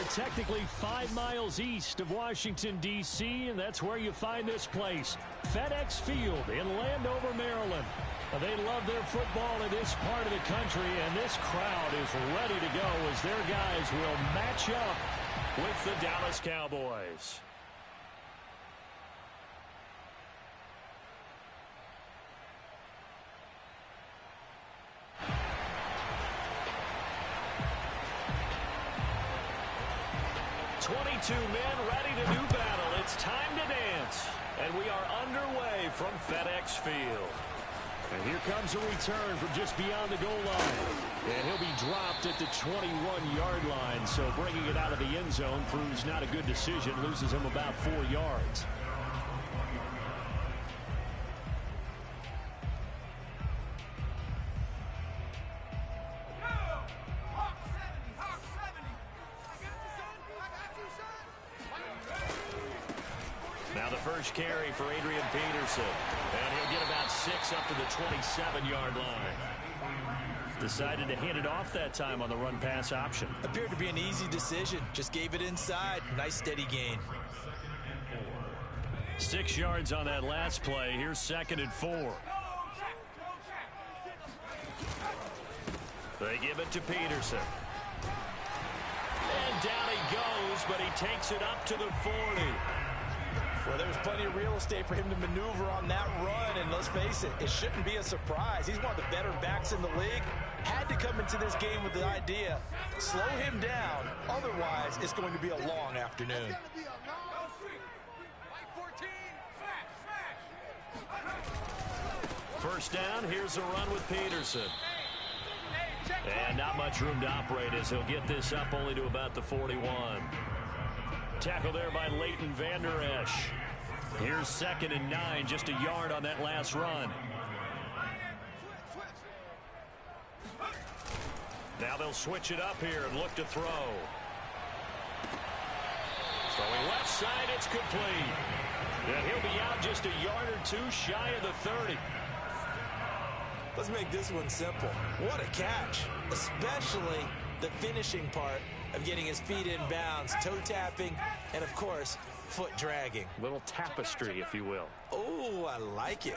technically 5 miles east of Washington, D.C., and that's where you find this place, FedEx Field in Landover, Maryland. They love their football in this part of the country, and this crowd is ready to go as their guys will match up with the Dallas Cowboys. Two men ready to do battle. It's time to dance. And we are underway from FedEx Field. And here comes a return from just beyond the goal line. And he'll be dropped at the 21-yard line. So bringing it out of the end zone proves not a good decision. Loses him about 4 yards. Now the first carry for Adrian Peterson. And he'll get about 6 up to the 27-yard line. Decided to hand it off that time on the run-pass option. Appeared to be an easy decision. Just gave it inside. Nice steady gain. 6 yards on that last play. Here's 2nd and 4. They give it to Peterson. And down he goes, but he takes it up to the 40. Well, there was plenty of real estate for him to maneuver on that run, and let's face it, it shouldn't be a surprise. He's one of the better backs in the league. Had to come into this game with the idea, slow him down, otherwise it's going to be a long afternoon. First down, here's a run with Peterson. And not much room to operate as he'll get this up only to about the 41. Tackle there by Leighton Vander Esch. Here's 2nd and 9, just a yard on that last run. Now they'll switch it up here and look to throw. Throwing left side, it's complete. And he'll be out just a yard or 2 shy of the 30. Let's make this one simple. What a catch, especially the finishing part of getting his feet in bounds, toe tapping, and of course, foot dragging. Little tapestry, if you will. Oh, I like it.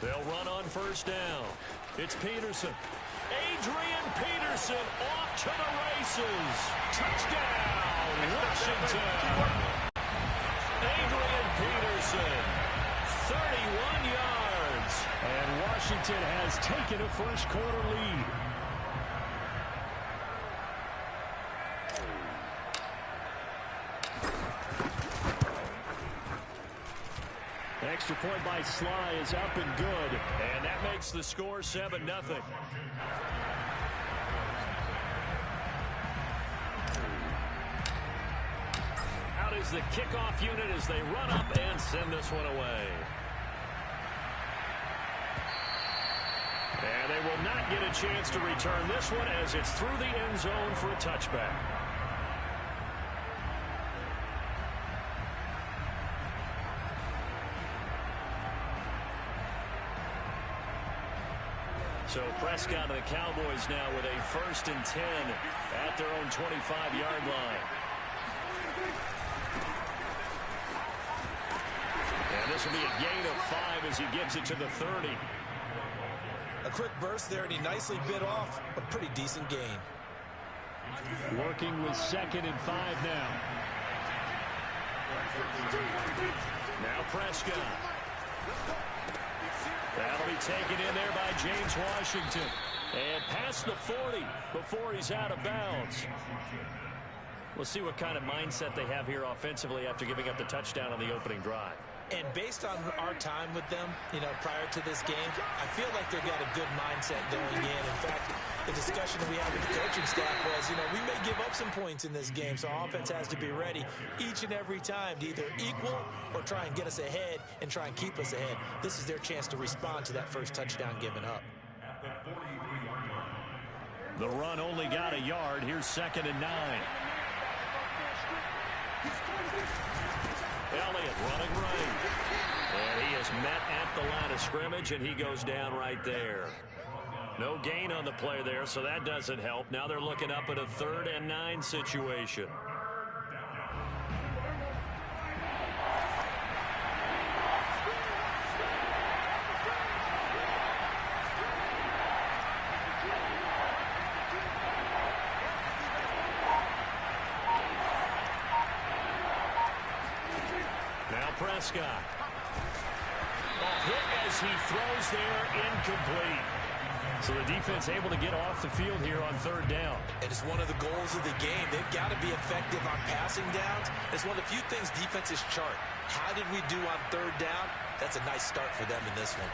They'll run on first down. It's Peterson. Adrian Peterson off to the races. Touchdown, Washington. Adrian Peterson, 31 yards. And Washington has taken a first quarter lead. Extra point by Sly is up and good. And that makes the score 7-0. Out is the kickoff unit as they run up and send this one away. And they will not get a chance to return this one as it's through the end zone for a touchback. So Prescott and the Cowboys now with a 1st and 10 at their own 25-yard line. And this will be a gain of 5 as he gives it to the 30. A quick burst there, and he nicely bit off a pretty decent gain. Working with 2nd and 5 now. Now Prescott. That'll be taken in there by James Washington. And past the 40 before he's out of bounds. We'll see what kind of mindset they have here offensively after giving up the touchdown on the opening drive. And based on our time with them, prior to this game, I feel like they've got a good mindset going in. In fact, the discussion that we had with the coaching staff was, we may give up some points in this game, so our offense has to be ready each and every time to either equal or try and get us ahead and try and keep us ahead. This is their chance to respond to that first touchdown given up. The run only got a yard. Here's 2nd and 9. Elliott running right. And he is met at the line of scrimmage, and he goes down right there. No gain on the play there, so that doesn't help. Now they're looking up at a 3rd and 9 situation. Now Prescott. Hit as he throws there, incomplete. So the defense able to get off the field here on 3rd down. And it's one of the goals of the game. They've got to be effective on passing downs. It's one of the few things defenses chart. How did we do on 3rd down? That's a nice start for them in this one.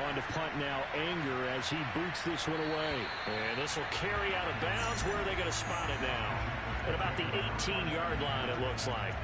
On to punt now, Anger as he boots this one away. And this will carry out of bounds. Where are they going to spot it now? At about the 18-yard line, it looks like.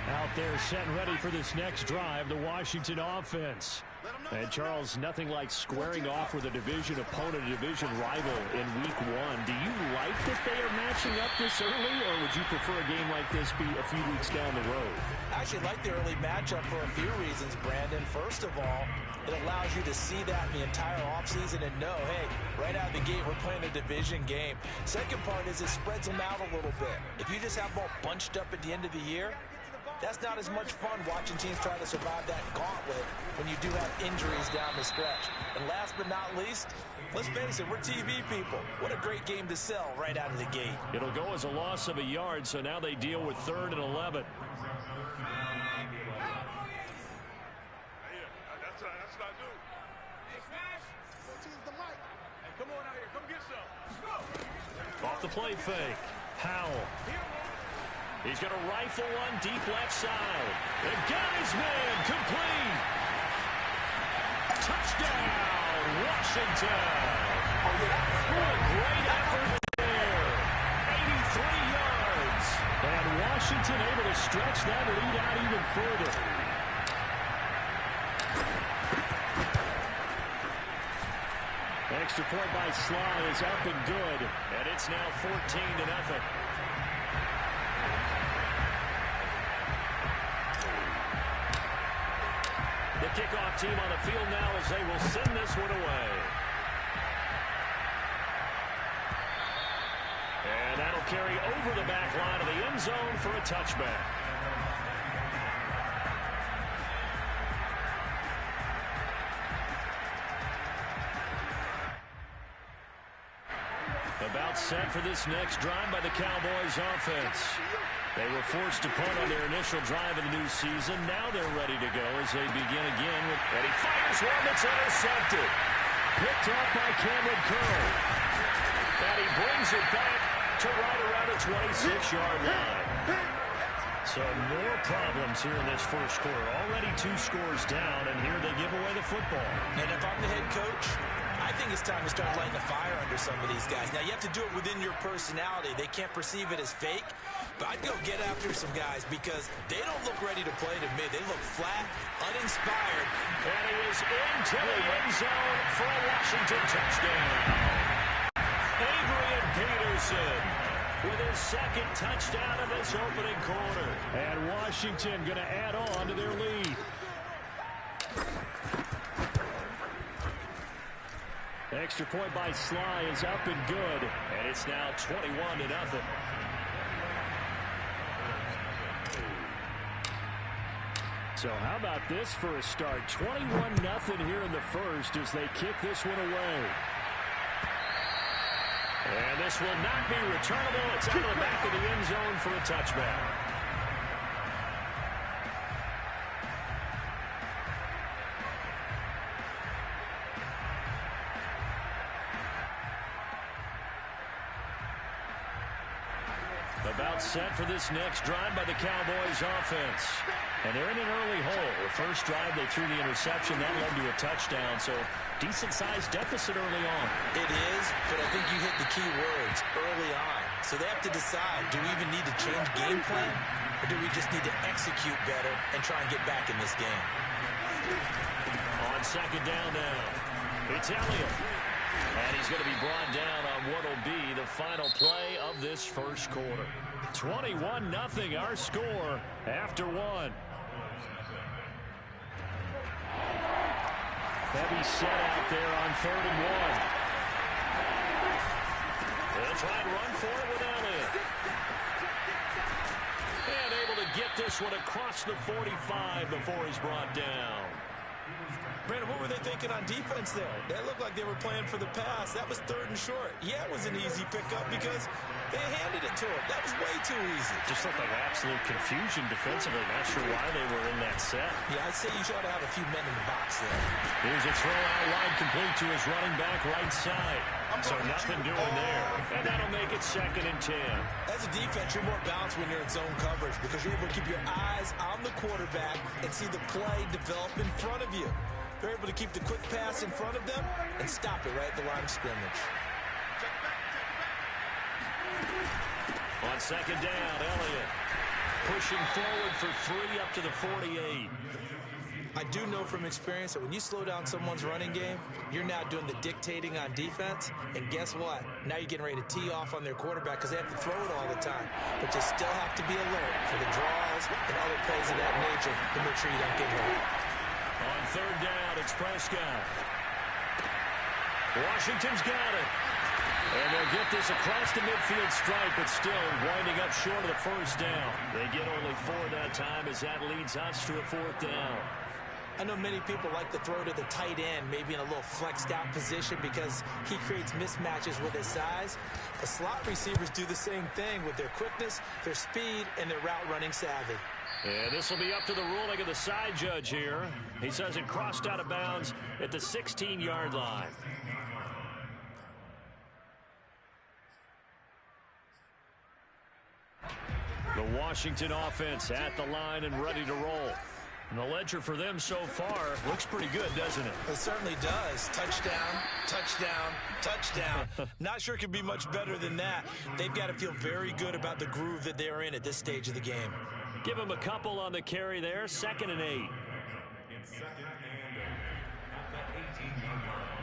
Out there set and ready for this next drive, the Washington offense. And Charles, nothing like squaring off with a division opponent, a division rival in week 1. Do you like that they are matching up this early, or would you prefer a game like this be a few weeks down the road? I actually like the early matchup for a few reasons, Brandon. First of all, it allows you to see that in the entire offseason and know, hey, right out of the gate, we're playing a division game. Second part is it spreads them out a little bit. If you just have them all bunched up at the end of the year, that's not as much fun watching teams try to survive that gauntlet when you do have injuries down the stretch. And last but not least, let's face it, we're TV people. What a great game to sell right out of the gate. It'll go as a loss of a yard, so now they deal with 3rd and 11. Off the play fake. Howell. He's going to rifle one deep left side. And got his man. Complete. Touchdown, Washington. What a great effort there. 83 yards. And Washington able to stretch that lead out even further. Extra point by Sly is up and good. And it's now 14-0. The kickoff team on the field now as they will send this one away. And that'll carry over the back line of the end zone for a touchback. About set for this next drive by the Cowboys offense. They were forced to punt on their initial drive of the new season. Now they're ready to go as they begin again. And he fires one that's intercepted. Picked off by Cameron Curl. And he brings it back to right around the 26-yard line. So more problems here in this first quarter. Already 2 scores down, and here they give away the football. And if I'm the head coach, I think it's time to start lighting the fire under some of these guys. Now, you have to do it within your personality. They can't perceive it as fake. But I'd go get after some guys because they don't look ready to play to me. They look flat, uninspired. And he is into the end zone for a Washington touchdown. Adrian Peterson with his 2nd touchdown of this opening quarter. And Washington going to add on to their lead. Extra point by Sly is up and good. And it's now 21-0. So how about this for a start? 21-0 here in the first as they kick this one away. And this will not be returnable. It's out of the back of the end zone for a touchback. About set for this next drive by the Cowboys offense. And they're in an early hole. The first drive, they threw the interception. That led to a touchdown. So decent-sized deficit early on. It is, but I think you hit the key words early on. So they have to decide, do we even need to change game plan? Or do we just need to execute better and try and get back in this game? On 2nd down now, it's Elliott. And he's going to be brought down on what will be the final play of this first quarter. 21-0 our score after one. Heavy set out there on 3rd and 1. They'll try and run for it with Elliott. And able to get this one across the 45 before he's brought down. Brandon, what were they thinking on defense there? That looked like they were playing for the pass. That was 3rd and short. Yeah, it was an easy pickup because they handed it to him. That was way too easy. Just looked like absolute confusion defensively. Not sure why they were in that set. Yeah, I'd say you ought to have a few men in the box there. Here's a throw out wide, complete to his running back right side. So nothing doing there. And that'll make it 2nd and 10. As a defense, you're more balanced when you're in zone coverage because you're able to keep your eyes on the quarterback and see the play develop in front of you. They're able to keep the quick pass in front of them and stop it right at the line of scrimmage. On 2nd down, Elliott pushing forward for 3 up to the 48. I do know from experience that when you slow down someone's running game, you're now doing the dictating on defense. And guess what? Now you're getting ready to tee off on their quarterback because they have to throw it all the time. But you still have to be alert for the draws and other plays of that nature to make sure you don't get hurt. On 3rd down, it's Prescott. Washington's got it. And they'll get this across the midfield stripe, but still winding up short of the 1st down. They get only 4 that time as that leads us to a 4th down. I know many people like to throw to the tight end, maybe in a little flexed out position because he creates mismatches with his size. The slot receivers do the same thing with their quickness, their speed, and their route running savvy. And this will be up to the ruling of the side judge here. He says it crossed out of bounds at the 16-yard line. The Washington offense at the line and ready to roll. And the ledger for them so far looks pretty good, doesn't it? It certainly does. Touchdown, touchdown, touchdown. Not sure it could be much better than that. They've got to feel very good about the groove that they're in at this stage of the game. Give them a couple on the carry there. 2nd and 8. It's 2nd and 8 at the 18-yard line.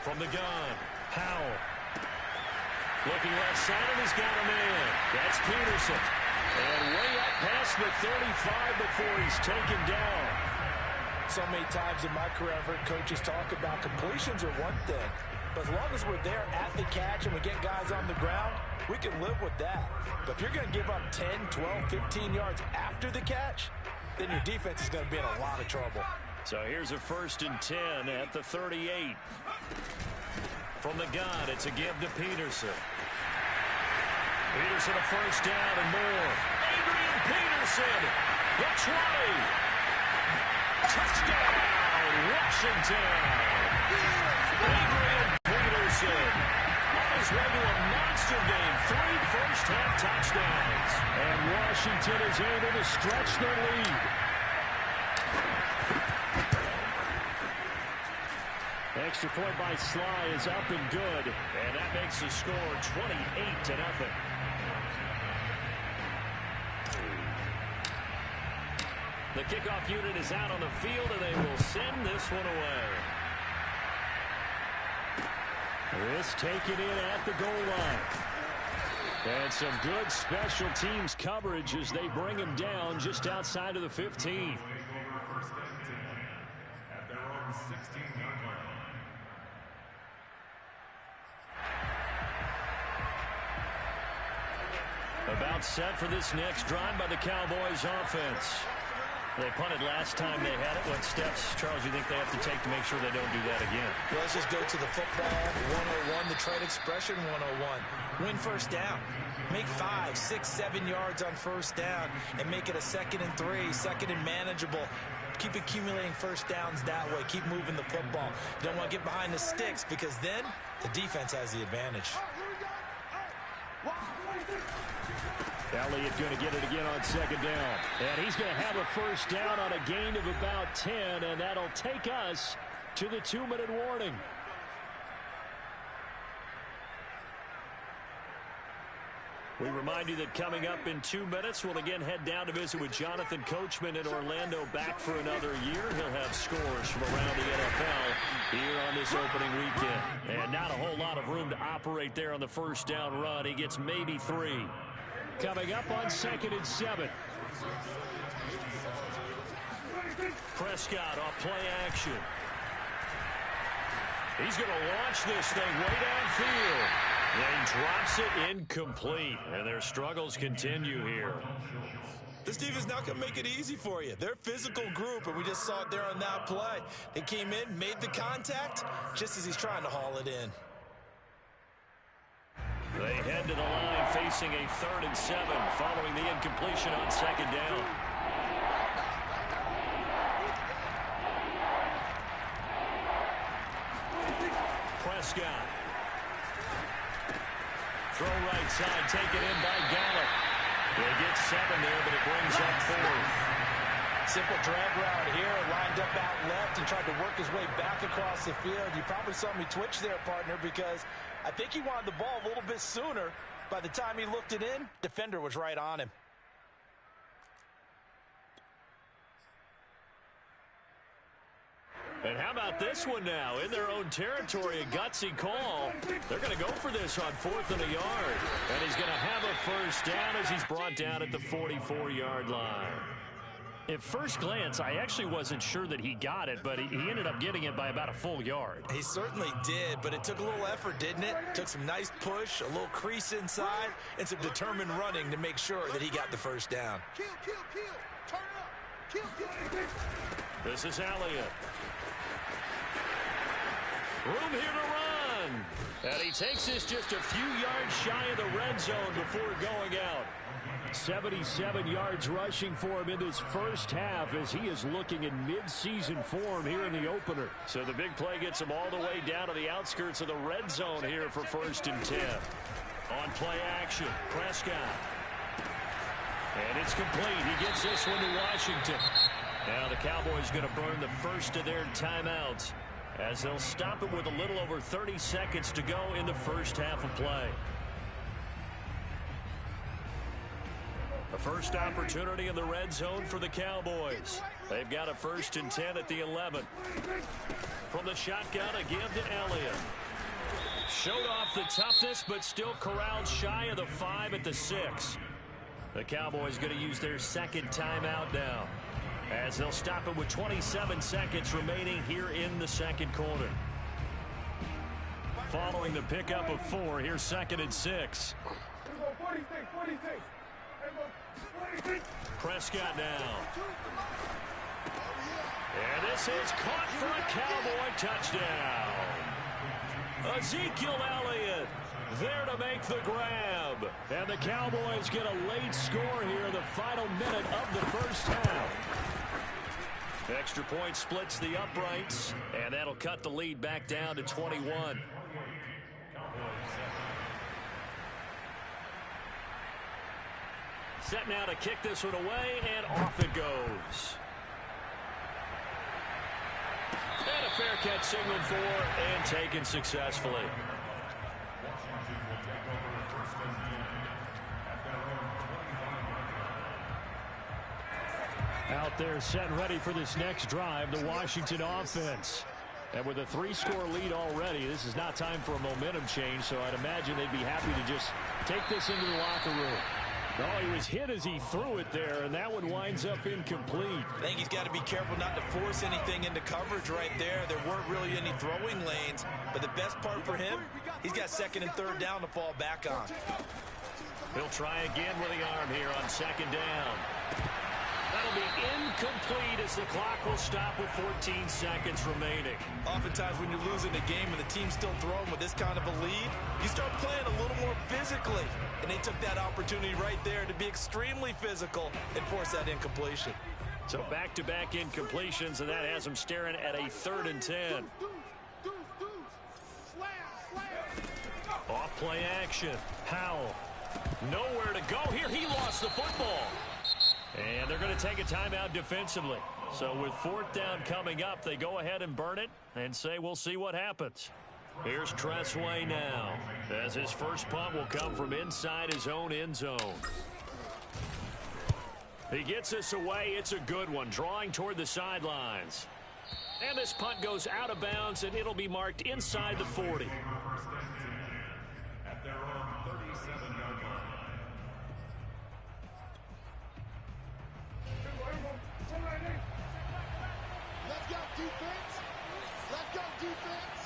From the gun, Powell. Looking left side, and he's got a man. That's Peterson. And way up past the 35 before he's taken down. So many times in my career, I've heard coaches talk about completions are one thing. But as long as we're there at the catch and we get guys on the ground, we can live with that. But if you're going to give up 10, 12, 15 yards after the catch, then your defense is going to be in a lot of trouble. So here's a 1st and 10 at the 38. From the gun, it's a give to Peterson. Peterson a 1st down and more. Adrian Peterson, the 20. Touchdown, Washington. Adrian Peterson on his way to a monster game. 3 first-half touchdowns. And Washington is able to stretch their lead. Extra point by Sly is up and good, and that makes the score 28-0. The kickoff unit is out on the field, and they will send this one away. This taken in at the goal line. And some good special teams coverage as they bring him down just outside of the 15. At their own 16-yard line. About set for this next drive by the Cowboys offense. They punted last time they had it. What steps, Charles, you think they have to take to make sure they don't do that again? Well, let's just go to the football 101, the trade expression 101. Win 1st down. Make 5, 6, 7 yards on 1st down and make it a 2nd and 3, 2nd and manageable. Keep accumulating 1st downs that way. Keep moving the football. You don't want to get behind the sticks because then the defense has the advantage. Elliott going to get it again on 2nd down. And he's going to have a 1st down on a gain of about 10, and that'll take us to the 2-minute warning. We remind you that coming up in 2 minutes, we'll again head down to visit with Jonathan Coachman in Orlando, back for another year. He'll have scores from around the NFL here on this opening weekend. And not a whole lot of room to operate there on the first down run. He gets maybe 3. Coming up on 2nd and 7. Prescott off play action. He's going to launch this thing way downfield. And drops it incomplete. And their struggles continue here. This defense not going to make it easy for you. They're a physical group, and we just saw it there on that play. They came in, made the contact, just as he's trying to haul it in. They head to the line facing a 3rd and 7 following the incompletion on 2nd down. Prescott. Throw right side, taken in by Gallup. They get 7 there, but it brings up 4th. Simple drag route here, lined up out left and tried to work his way back across the field. You probably saw me twitch there, partner, because I think he wanted the ball a little bit sooner. By the time he looked it in, defender was right on him. And how about this one now? In their own territory, a gutsy call. They're going to go for this on 4th and a yard. And he's going to have a first down as he's brought down at the 44-yard line. At first glance, I actually wasn't sure that he got it, but he ended up getting it by about a full yard. He certainly did, but it took a little effort, didn't it? Took some nice push, a little crease inside, and some determined running to make sure that he got the first down. Turn up. This is Elliott. Room here to run. And he takes this just a few yards shy of the red zone before going out. 77 yards rushing for him in this first half as he is looking in mid-season form here in the opener. So the big play gets him all the way down to the outskirts of the red zone here for 1st and 10. On play action, Prescott. And it's complete. He gets this one to Washington. Now the Cowboys going to burn the first of their timeouts as they'll stop it with a little over 30 seconds to go in the first half of play. A first opportunity in the red zone for the Cowboys. They've got a 1st and 10 at the 11. From the shotgun, a give to Elliott. Showed off the toughness, but still corralled shy of the 5 at the 6. The Cowboys going to use their 2nd timeout now, as they'll stop it with 27 seconds remaining here in the 2nd quarter. Following the pickup of 4, here's 2nd and 6. Prescott now. And this is caught for a Cowboy touchdown. Ezekiel Elliott there to make the grab. And the Cowboys get a late score here in the final minute of the first half. Extra point splits the uprights, and that'll cut the lead back down to 21. Set now to kick this one away, and off it goes. And a fair catch signaled for and taken successfully. Out there set and ready for this next drive, the Washington offense. And with a 3-score lead already, this is not time for a momentum change, so I'd imagine they'd be happy to just take this into the locker room. No, he was hit as he threw it there, and that one winds up incomplete. I think he's got to be careful not to force anything into coverage right there. There weren't really any throwing lanes, but the best part for him, he's got 2nd and 3rd down to fall back on. He'll try again with the arm here on 2nd down. That'll be incomplete as the clock will stop with 14 seconds remaining. Oftentimes when you're losing a game and the team's still throwing with this kind of a lead, you start playing a little more physically. And they took that opportunity right there to be extremely physical and force that incompletion. So back-to-back incompletions, and that has them staring at a 3rd and 10. Off play action. Powell. Nowhere to go here. He lost the football. And they're going to take a timeout defensively. So with 4th down coming up, they go ahead and burn it and say we'll see what happens. Here's Tressway now, as his first punt will come from inside his own end zone. He gets this away. It's a good one, drawing toward the sidelines. And this punt goes out of bounds, and it'll be marked inside the 40. At their own 37-yard line. Let's go, defense. Let's go, defense.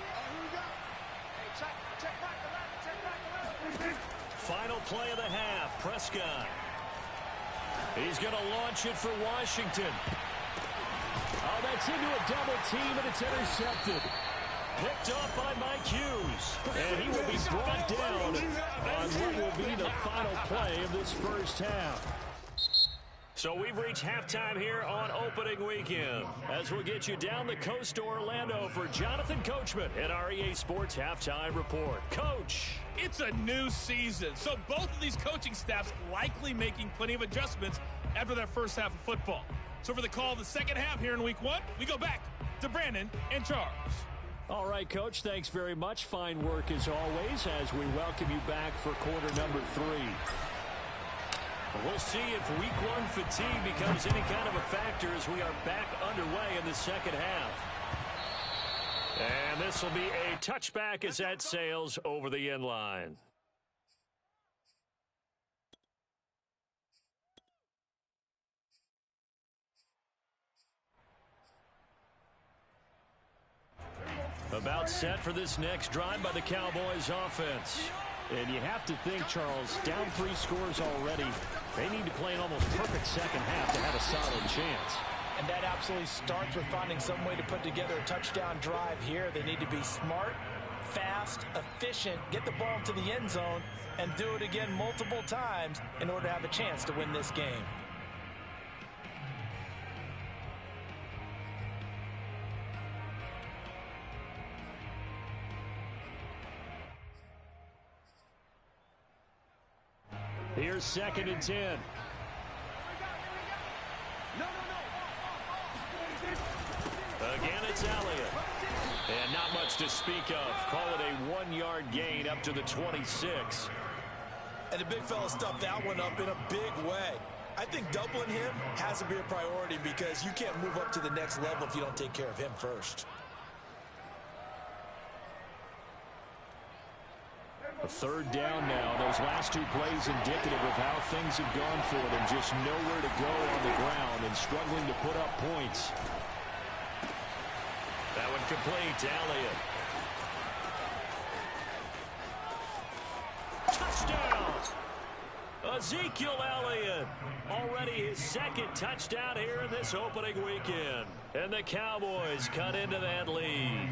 Here we go. Hey, check back the left. Check back the left. Final play of the half, Prescott. He's going to launch it for Washington. Oh, that's into a double team, and it's intercepted. Picked off by Mike Hughes. And he will be brought down on what will be the final play of this first half. So we've reached halftime here on opening weekend. As we'll get you down the coast to Orlando for Jonathan Coachman at our EA Sports Halftime Report. Coach. It's a new season, so both of these coaching staffs likely making plenty of adjustments after their first half of football. So for the call of the second half here in week one, we go back to Brandon and Charles. All right, Coach, thanks very much. Fine work as always as we welcome you back for quarter number 3. We'll see if week one fatigue becomes any kind of a factor as we are back underway in the second half. And this will be a touchback as that sails over the end line. About set for this next drive by the Cowboys offense. And you have to think, Charles, down 3 scores already. They need to play an almost perfect second half to have a solid chance. And that absolutely starts with finding some way to put together a touchdown drive here. They need to be smart, fast, efficient, get the ball to the end zone, and do it again multiple times in order to have a chance to win this game. Here's 2nd and 10. Again, it's Elliott. And not much to speak of. Call it a 1-yard gain up to the 26. And the big fella stuffed that one up in a big way. I think doubling him has to be a priority because you can't move up to the next level if you don't take care of him first. A 3rd down now. Those last 2 plays indicative of how things have gone for them. Just nowhere to go on the ground and struggling to put up points. That one complete to Elliott. Touchdown! Ezekiel Elliott. Already his 2nd touchdown here in this opening weekend. And the Cowboys cut into that lead.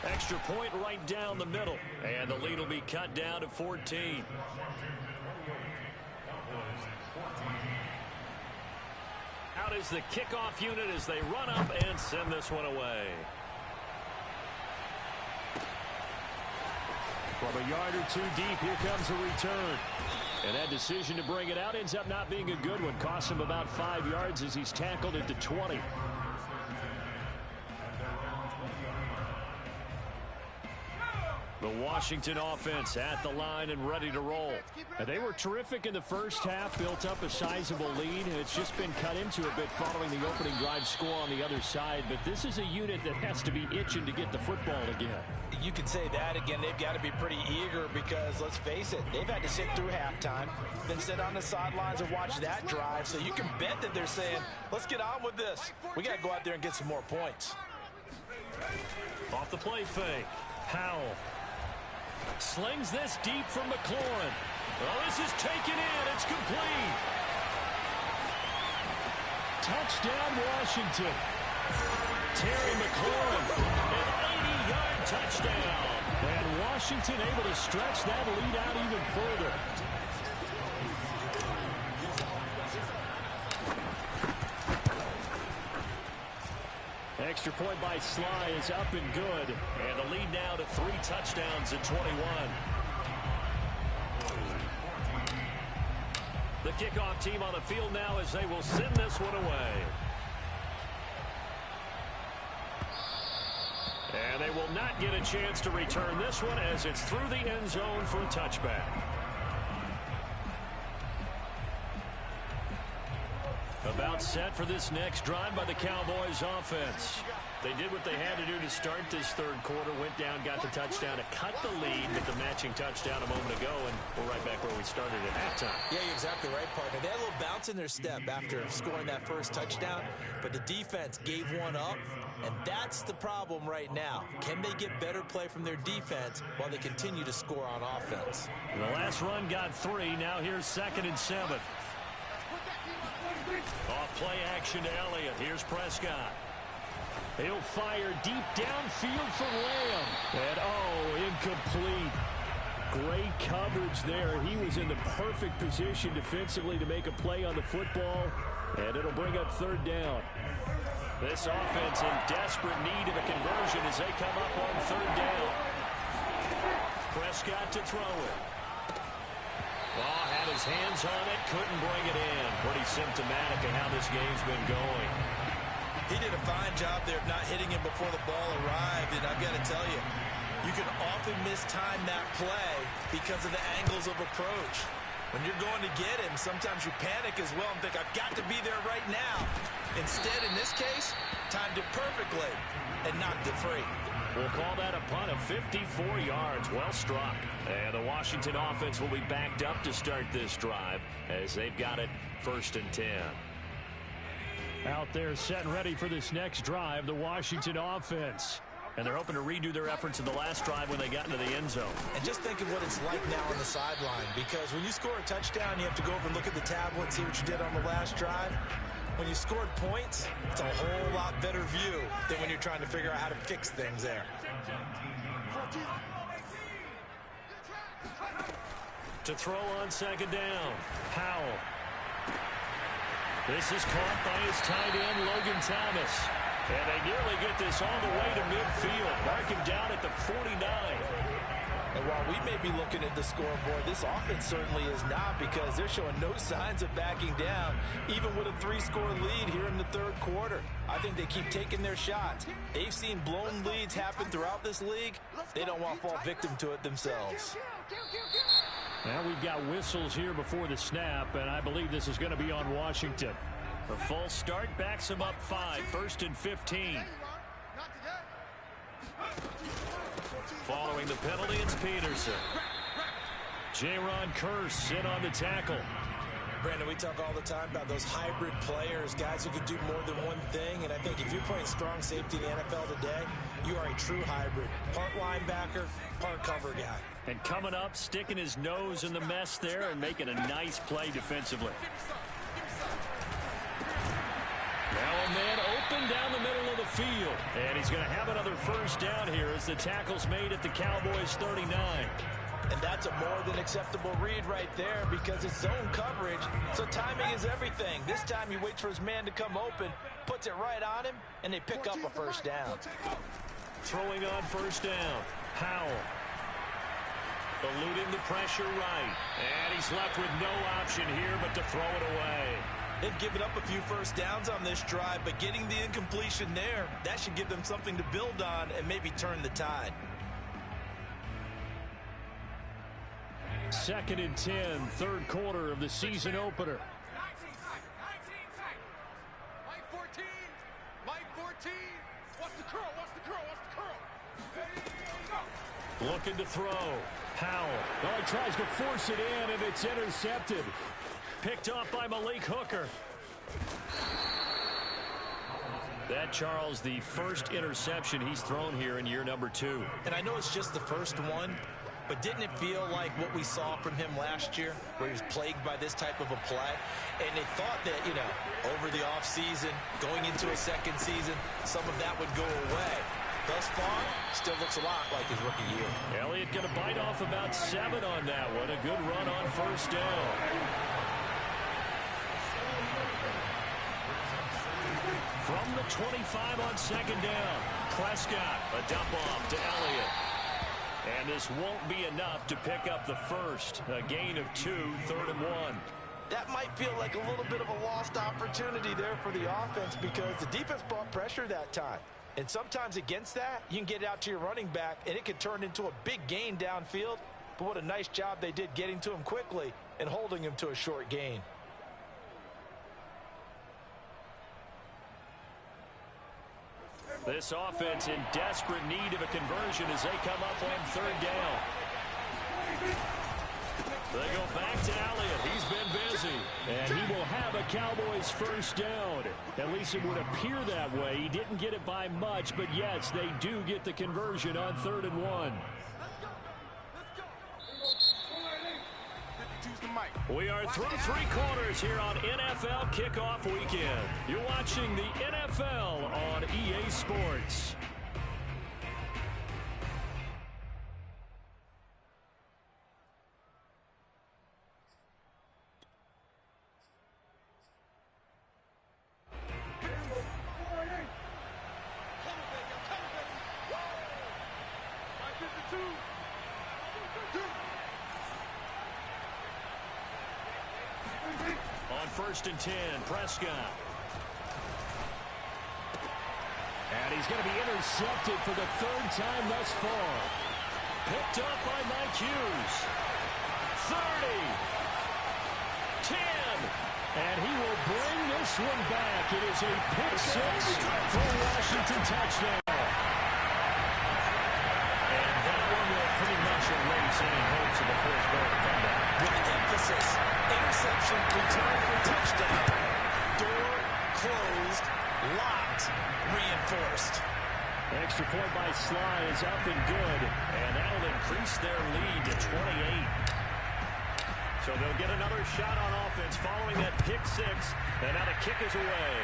Extra point right down the middle. And the lead will be cut down to 14. Out is the kickoff unit as they run up and send this one away. From a yard or 2 deep, here comes a return. And that decision to bring it out ends up not being a good one. Costs him about 5 yards as he's tackled at the 20. The Washington offense at the line and ready to roll. And they were terrific in the first half, built up a sizable lead, and it's just been cut into a bit following the opening drive score on the other side. But this is a unit that has to be itching to get the football again. You could say that again. They've got to be pretty eager because, let's face it, they've had to sit through halftime, then sit on the sidelines and watch that drive. So you can bet that they're saying, let's get on with this. We got to go out there and get some more points. Off the play fake, Howell. Slings this deep from McLaurin. Oh, this is taken in. It's complete. Touchdown, Washington. Terry McLaurin, an 80-yard touchdown. And Washington able to stretch that lead out even further. Extra point by Sly is up and good. And the lead now to 3 touchdowns at 21. The kickoff team on the field now as they will send this one away. And they will not get a chance to return this one as it's through the end zone for a touchback. About set for this next drive by the Cowboys offense. They did what they had to do to start this third quarter, went down, got the touchdown to cut the lead with the matching touchdown a moment ago, and we're right back where we started at halftime. Yeah, you're exactly right, partner. They had a little bounce in their step after scoring that first touchdown, but the defense gave one up, and that's the problem right now. Can they get better play from their defense while they continue to score on offense? And the last run got 3. Now here's 2nd and 7. Off play action to Elliott. Here's Prescott. He'll fire deep downfield for Lamb. And, incomplete. Great coverage there. He was in the perfect position defensively to make a play on the football, and it'll bring up 3rd down. This offense in desperate need of a conversion as they come up on 3rd down. Prescott to throw it. Had his hands on it, couldn't bring it in. Pretty symptomatic of how this game's been going. He did a fine job there of not hitting him before the ball arrived, and I've got to tell you, you can often mistime that play because of the angles of approach. When you're going to get him, sometimes you panic as well and think, I've got to be there right now. Instead, in this case, timed it perfectly and knocked it free. We'll call that a punt of 54 yards. Well struck. And the Washington offense will be backed up to start this drive as they've got it 1st and 10. Out there set and ready for this next drive, the Washington offense. And they're hoping to redo their efforts in the last drive when they got into the end zone. And just think of what it's like now on the sideline, because when you score a touchdown, you have to go over and look at the tablet and see what you did on the last drive. When you scored points, it's a whole lot better view than when you're trying to figure out how to fix things there. To throw on 2nd down, Howell. This is caught by his tight end, Logan Thomas. And they nearly get this all the way to midfield. Mark him down at the 49. And while we may be looking at the scoreboard, this offense certainly is not, because they're showing no signs of backing down, even with a 3-score lead here in the 3rd quarter. I think they keep taking their shots. They've seen blown leads happen throughout this league. They don't want to fall victim to it themselves. Now we've got whistles here before the snap, and I believe this is going to be on Washington. The full start backs them up 5, 1st and 15. Following the penalty, it's Peterson. Jaron Kearse in on the tackle. Brandon, we talk all the time about those hybrid players, guys who can do more than one thing, and I think if you're playing strong safety in the NFL today, you are a true hybrid. Part linebacker, part cover guy. And coming up, sticking his nose in the mess there and making a nice play defensively. Now a man open down the middle of the field. And he's going to have another 1st down here as the tackle's made at the Cowboys 39. And that's a more than acceptable read right there, because it's zone coverage, so timing is everything. This time he waits for his man to come open, puts it right on him, and they pick up a 1st down. Throwing on 1st down, Howell. Eluding the pressure right. And he's left with no option here but to throw it away. They've given up a few 1st downs on this drive, but getting the incompletion there, that should give them something to build on and maybe turn the tide. 2nd and 10, 3rd quarter of the season opener. Mike 14. Mike 14. What's the curl? What's the curl? What's the curl? Looking to throw. Howell. Oh, he tries to force it in, and it's intercepted. Picked off by Malik Hooker. That, Charles, the first interception he's thrown here in year number 2. And I know it's just the first one, but didn't it feel like what we saw from him last year, where he was plagued by this type of a play? And they thought that, over the offseason, going into a 2nd season, some of that would go away. Thus far, still looks a lot like his rookie year. Elliott going to bite off about 7 on that one. A good run on 1st down. From the 25 on 2nd down, Prescott, a dump off to Elliott. And this won't be enough to pick up the 1st. A gain of 2, 3rd and 1. That might feel like a little bit of a lost opportunity there for the offense, because the defense brought pressure that time. And sometimes against that, you can get it out to your running back, and it can turn into a big gain downfield. But what a nice job they did getting to him quickly and holding him to a short gain. This offense in desperate need of a conversion as they come up on third down. They go back to Elliott. He's been busy. And he will have a Cowboys first down. At least it would appear that way. He didn't get it by much, but yes, they do get the conversion on 3rd and 1. We are through 3 quarters here on NFL Kickoff Weekend. You're watching the NFL on EA Sports. On 1st and 10, Prescott. And he's going to be intercepted for the 3rd time thus far. Picked up by Mike Hughes. 30. 10. And he will bring this one back. It is a pick 6 for a Washington touchdown. And that one will pretty much erase any hopes of the 4th quarter comeback. With emphasis, interception, return for touchdown. Door closed, locked, reinforced. Extra point by Sly is up and good, and that'll increase their lead to 28. So they'll get another shot on offense following that pick 6, and now the kick is away.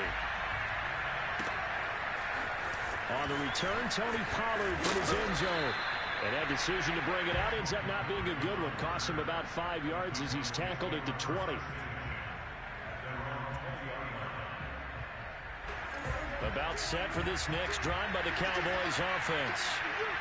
On the return, Tony Pollard from his end zone. And that decision to bring it out ends up not being a good one. Costs him about 5 yards as he's tackled at the 20. About set for this next drive by the Cowboys offense.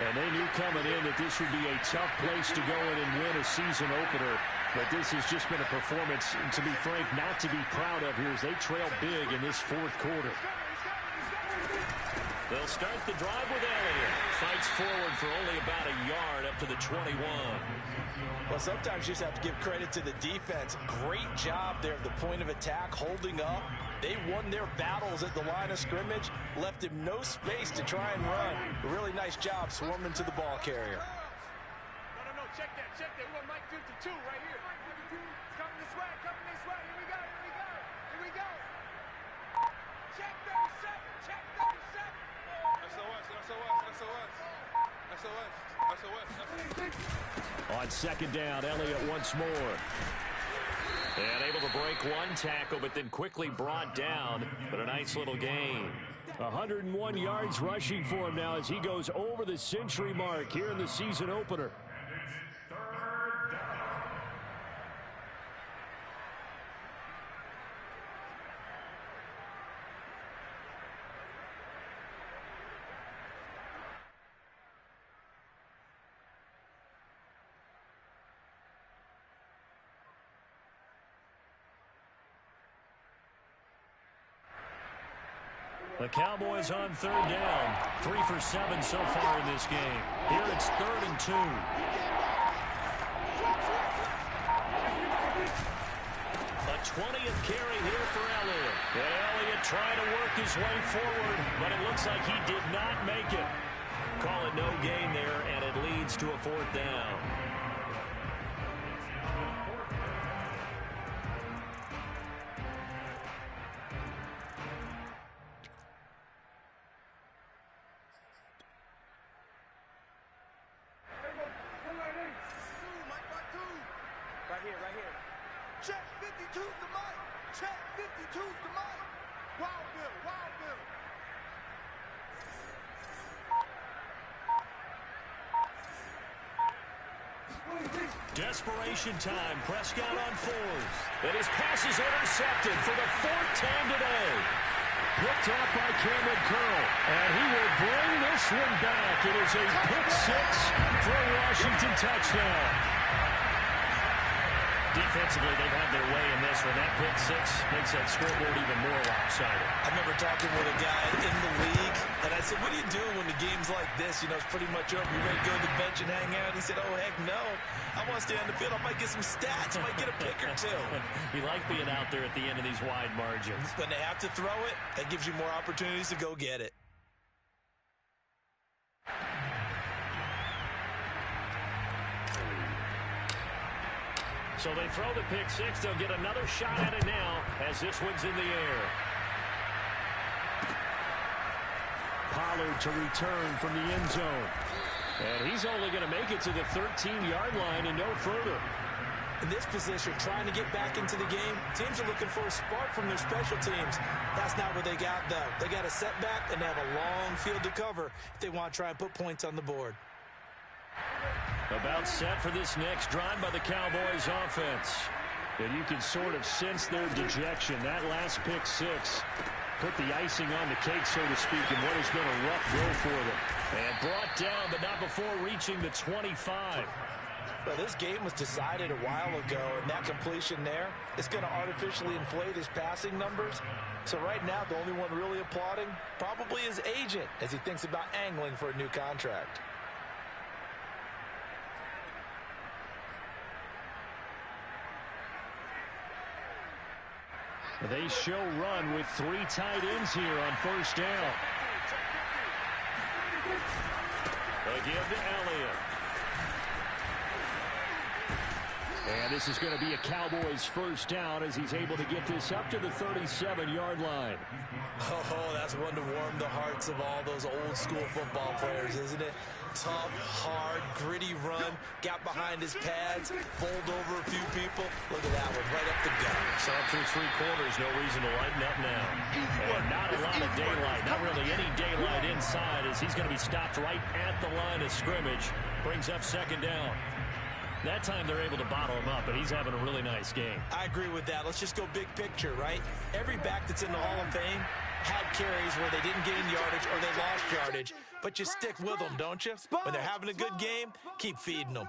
And they knew coming in that this would be a tough place to go in and win a season opener. But this has just been a performance, to be frank, not to be proud of here as they trail big in this 4th quarter. They'll start the drive with Elliott. Fights forward for only about a yard up to the 21. Well, sometimes you just have to give credit to the defense. Great job there at the point of attack, holding up. They won their battles at the line of scrimmage, left him no space to try and run. A really nice job swarming to the ball carrier. No, check that. We want Mike 52 right here. Mike 52, it's coming this way. Here we go. Check 37, check 37. SOS. On 2nd down, Elliott once more. And able to break one tackle, but then quickly brought down. But a nice little gain. 101 yards rushing for him now as he goes over the century mark here in the season opener. The Cowboys on 3rd down. 3 for 7 so far in this game. Here it's 3rd and 2. A 20th carry here for Elliott. And Elliott trying to work his way forward, but it looks like he did not make it. Call it no gain there, and it leads to a 4th down. Right here. Check 52's the mic. Check 52's the mic. Wild Bill. Desperation time. Prescott on 4th. And his pass is intercepted for the 4th time today. Picked off by Cameron Curl. And he will bring this one back. It is a pick 6 for a Washington touchdown. Defense Offensively, they've had their way in this one. That pick six makes that scoreboard even more lopsided. I remember talking with a guy in the league, and I said, what are you doing when the game's like this? You know, it's pretty much over. You ready to go to the bench and hang out? He said, oh, heck no. I want to stay on the field. I might get some stats. I might get a pick or two. You like being out there at the end of these wide margins. When they have to throw it, that gives you more opportunities to go get it. So they throw the pick six. They'll get another shot at it now as this one's in the air. Pollard to return from the end zone. And he's only going to make it to the 13-yard line and no further. In this position, trying to get back into the game, teams are looking for a spark from their special teams. That's not what they got, though. They got a setback, and they have a long field to cover if they want to try and put points on the board. About set for this next drive by the Cowboys offense. And you can sort of sense their dejection. That last pick six put the icing on the cake, so to speak, in what has been a rough go for them. And brought down, but not before reaching the 25. Well, this game was decided a while ago, and that completion there is going to artificially inflate his passing numbers. So right now, the only one really applauding probably his agent as he thinks about angling for a new contract. They show run with three tight ends here on first down. They give to Elliott. And this is going to be a Cowboys first down as he's able to get this up to the 37-yard line. Oh, that's one to warm the hearts of all those old school football players, isn't it? Tough, hard, gritty run, got behind his pads, bowled over a few people. Look at that one, right up the gut. So through three quarters, no reason to lighten up now. And not a lot of daylight, not really any daylight inside as he's going to be stopped right at the line of scrimmage. Brings up second down. That time they're able to bottle him up, but he's having a really nice game. I agree with that. Let's just go big picture, right? Every back that's in the Hall of Fame had carries where they didn't gain yardage or they lost yardage, but you stick with them, don't you? When they're having a good game, keep feeding them.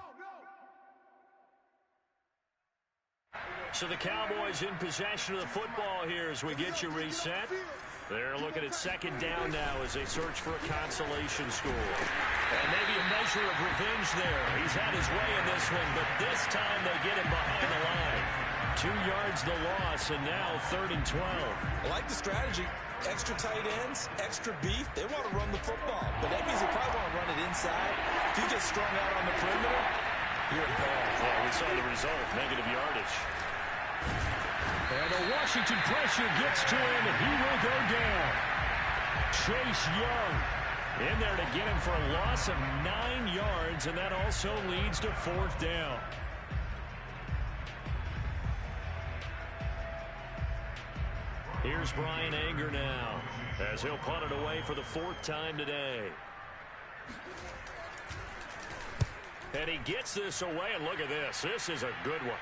So the Cowboys in possession of the football here as we get you reset. They're looking at second down now as they search for a consolation score. And maybe a measure of revenge there. He's had his way in this one, but this time they get him behind the line. 2 yards the loss, and now 3rd and 12. I like the strategy. Extra tight ends, extra beef. They want to run the football, but that means they probably want to run it inside. If you get strung out on the perimeter, you're in peril. Well, we saw the result, negative yardage. And the Washington pressure gets to him, and he will go down. Chase Young in there to get him for a loss of 9 yards, and that also leads to 4th down. Here's Brian Anger now as he'll punt it away for the 4th time today. And he gets this away, and look at this. This is a good one.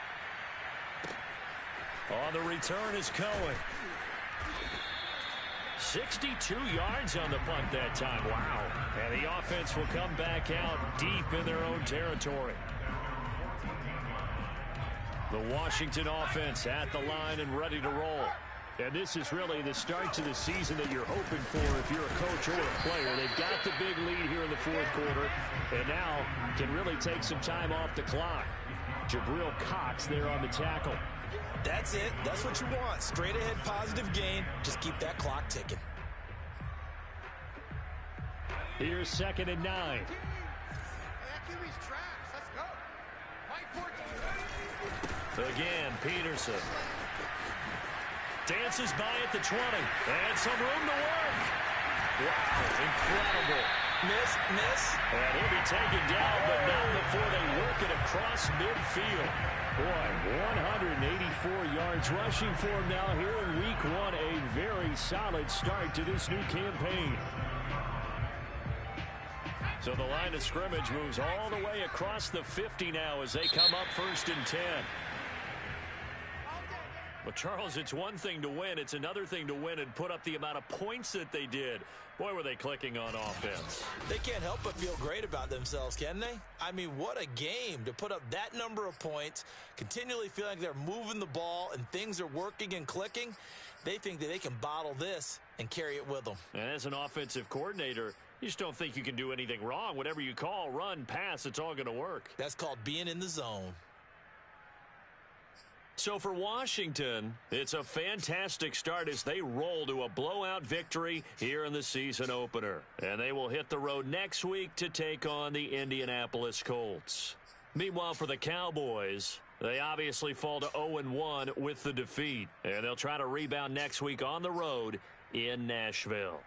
On the return is Cohen. 62 yards on the punt that time. Wow. And the offense will come back out deep in their own territory. The Washington offense at the line and ready to roll. And this is really the start to the season that you're hoping for if you're a coach or a player. They've got the big lead here in the 4th quarter and now can really take some time off the clock. Jabril Cox there on the tackle. That's it. That's what you want. Straight ahead positive gain. Just keep that clock ticking. Here's 2nd and 9. That QB's trash. Let's go. Mike 14. Again, Peterson. Dances by at the 20. And some room to work. Wow, incredible. Miss. And he'll be taken down, but not before they work it across midfield. Boy, 184 yards rushing for him now here in week 1. A very solid start to this new campaign. So the line of scrimmage moves all the way across the 50 now as they come up 1st and 10. Well, Charles, it's one thing to win. It's another thing to win and put up the amount of points that they did. Boy, were they clicking on offense. They can't help but feel great about themselves, can they? I mean, what a game to put up that number of points, continually feeling like they're moving the ball and things are working and clicking. They think that they can bottle this and carry it with them. And as an offensive coordinator, you just don't think you can do anything wrong. Whatever you call, run, pass, it's all going to work. That's called being in the zone. So for Washington, it's a fantastic start as they roll to a blowout victory here in the season opener. And they will hit the road next week to take on the Indianapolis Colts. Meanwhile, for the Cowboys, they obviously fall to 0-1 with the defeat. And they'll try to rebound next week on the road in Nashville.